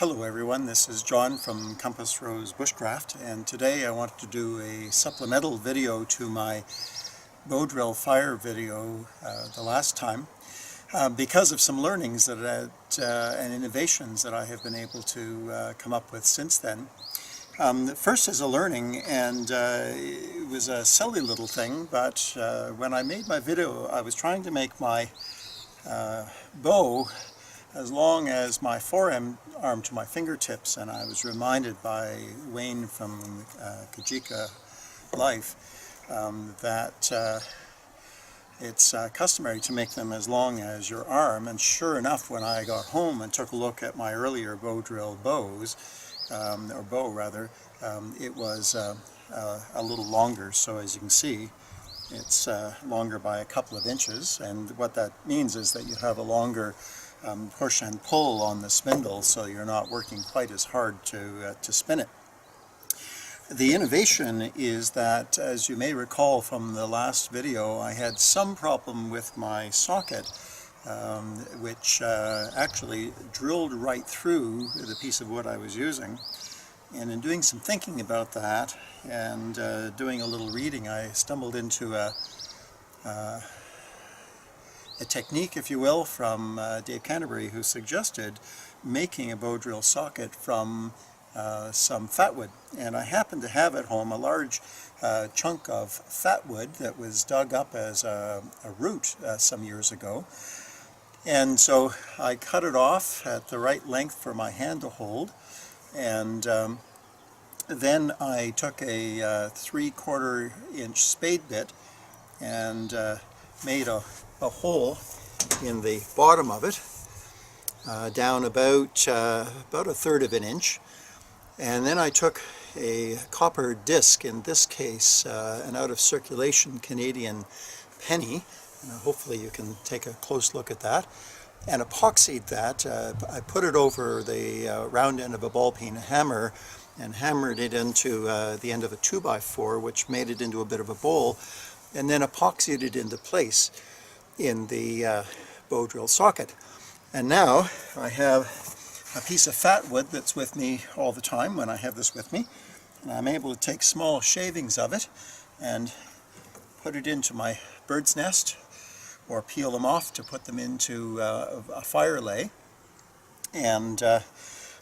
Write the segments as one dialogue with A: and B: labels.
A: Hello everyone, this is John from Compass Rose Bushcraft, and today I wanted to do a supplemental video to my bow drill fire video the last time because of some learnings that and innovations that I have been able to come up with since then. First is a learning, and it was a silly little thing, but when I made my video I was trying to make my bow as long as my forearm to my fingertips, and I was reminded by Wayne from Kajika Life that it's customary to make them as long as your arm, and sure enough, when I got home and took a look at my earlier bow drill bows, or bow rather, it was a little longer. So as you can see, it's longer by a couple of inches, and what that means is that you have a longer push and pull on the spindle, so you're not working quite as hard to spin it. The innovation is that, as you may recall from the last video, I had some problem with my socket, which actually drilled right through the piece of wood I was using. And in doing some thinking about that and doing a little reading, I stumbled into a technique, if you will, from Dave Canterbury, who suggested making a bow drill socket from some fat wood. And I happened to have at home a large chunk of fat wood that was dug up as a root some years ago. And so I cut it off at the right length for my hand to hold, and then I took a 3/4 inch spade bit and made a hole in the bottom of it, down about 1/3 of an inch, and then I took a copper disc, in this case an out of circulation Canadian penny, hopefully you can take a close look at that, and epoxied that. I put it over the round end of a ball peen hammer and hammered it into the end of a 2x4, which made it into a bit of a bowl, and then epoxied it into place in the bow drill socket. And now I have a piece of fat wood that's with me all the time when I have this with me, and I'm able to take small shavings of it and put it into my bird's nest, or peel them off to put them into a fire lay. And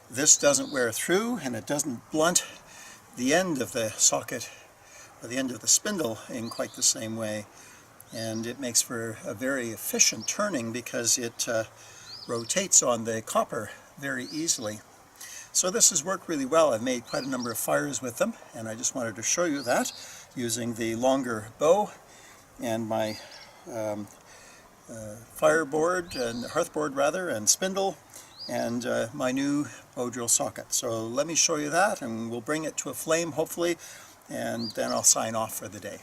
A: this doesn't wear through, and it doesn't blunt the end of the socket or the end of the spindle in quite the same way. And it makes for a very efficient turning because it rotates on the copper very easily. So this has worked really well. I've made quite a number of fires with them, and I just wanted to show you that using the longer bow and my fireboard, and hearthboard rather, and spindle, and my new bow drill socket. So let me show you that, and we'll bring it to a flame hopefully, and then I'll sign off for the day.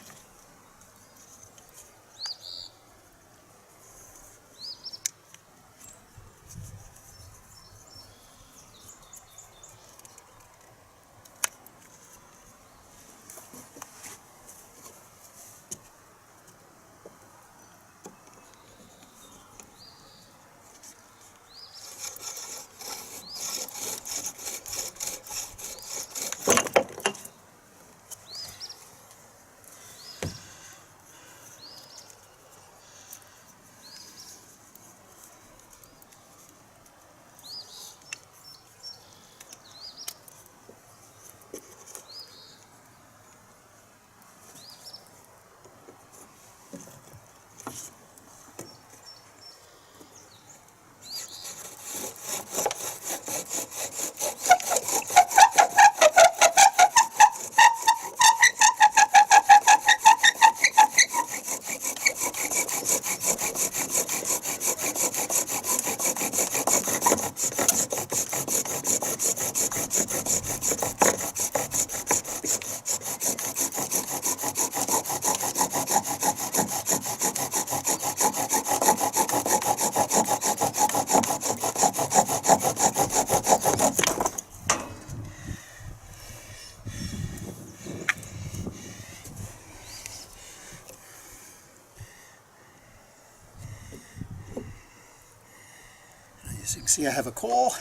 A: As you can see, I have a coal,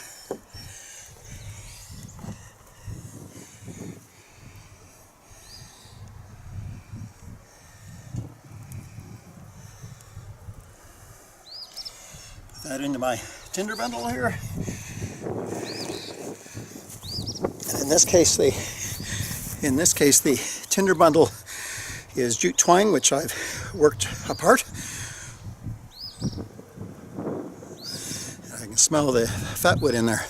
A: that into my tinder bundle here. And in this case the tinder bundle is jute twine, which I've worked apart. I can smell the fat wood in there.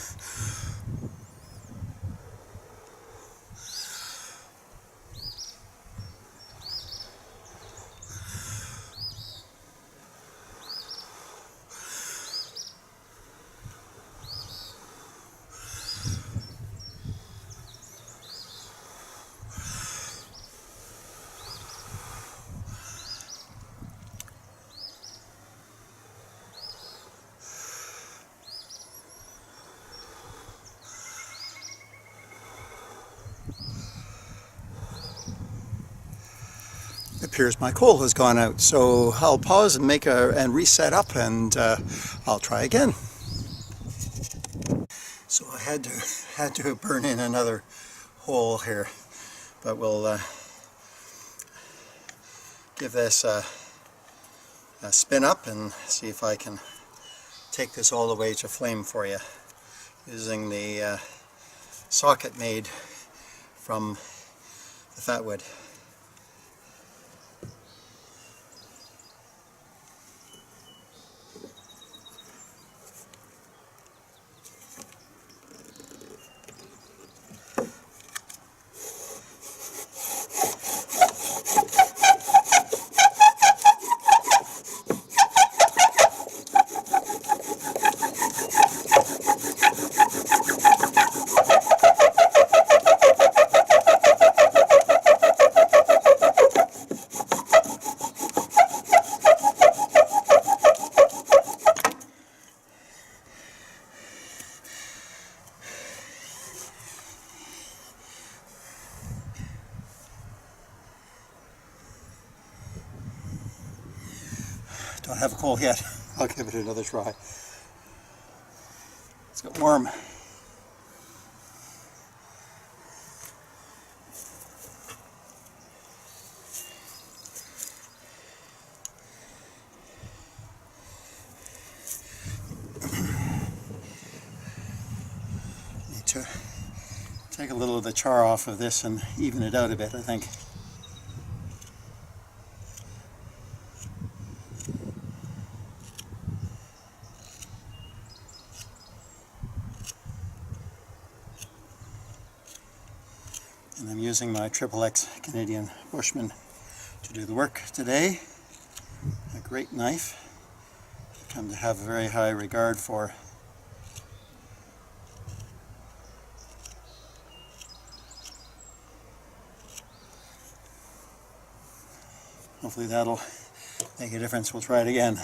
A: It appears my coal has gone out, so I'll pause and reset up, and I'll try again. So I had to burn in another hole here, but we'll give this a spin up and see if I can take this all the way to flame for you using the socket made from the fat wood. Don't have a coal yet. I'll give it another try. It's got warm. Need to take a little of the char off of this and even it out a bit, I think. And I'm using my XXX Canadian Bushman to do the work today. A great knife. I've come to have a very high regard for. Hopefully that'll make a difference. We'll try it again.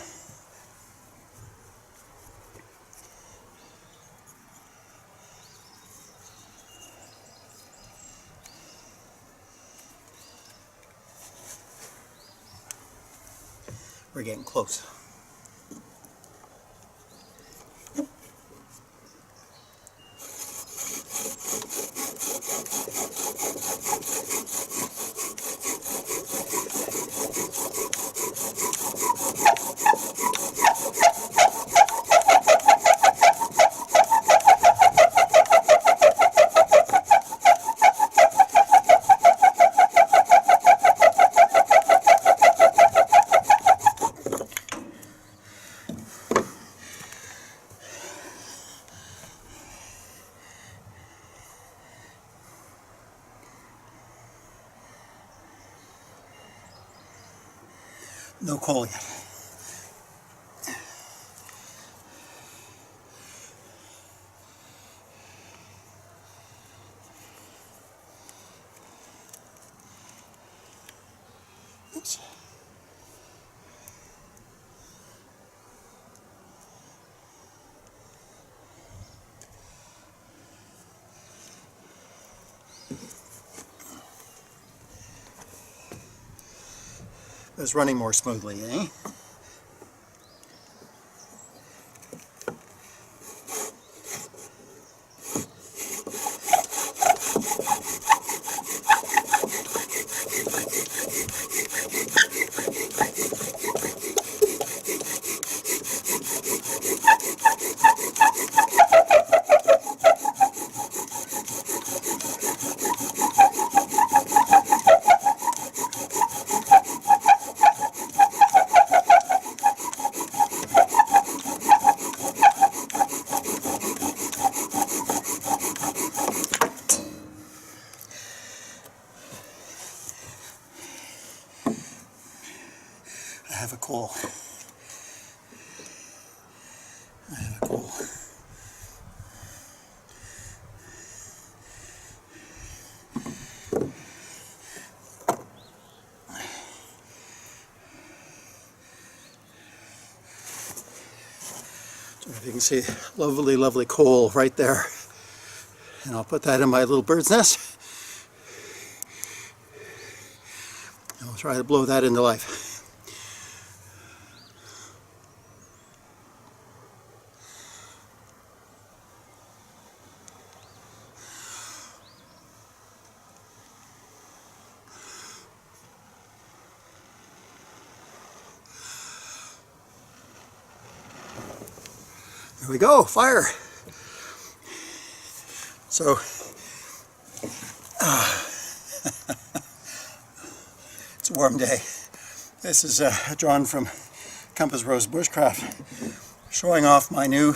A: We're getting close. No coal yet. Oops. It's running more smoothly, eh? have a coal. I have a coal. So if you can see, lovely, lovely coal right there. And I'll put that in my little bird's nest. And I'll try to blow that into life. There we go, fire. So, it's a warm day. This is John from Compass Rose Bushcraft showing off my new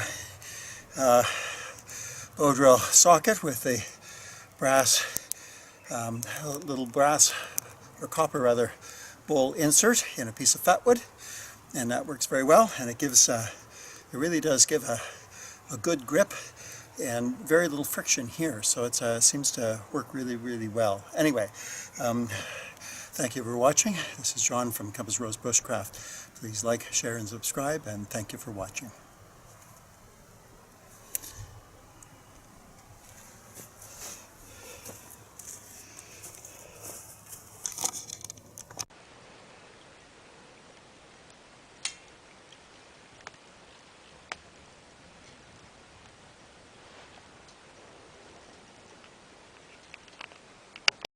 A: bow drill socket with the brass, little brass or copper rather, bowl insert in a piece of fatwood, and that works very well, and it gives it really does give a good grip and very little friction here, so it seems to work really, really well. Anyway, thank you for watching. This is John from Compass Rose Bushcraft. Please like, share, and subscribe, and thank you for watching.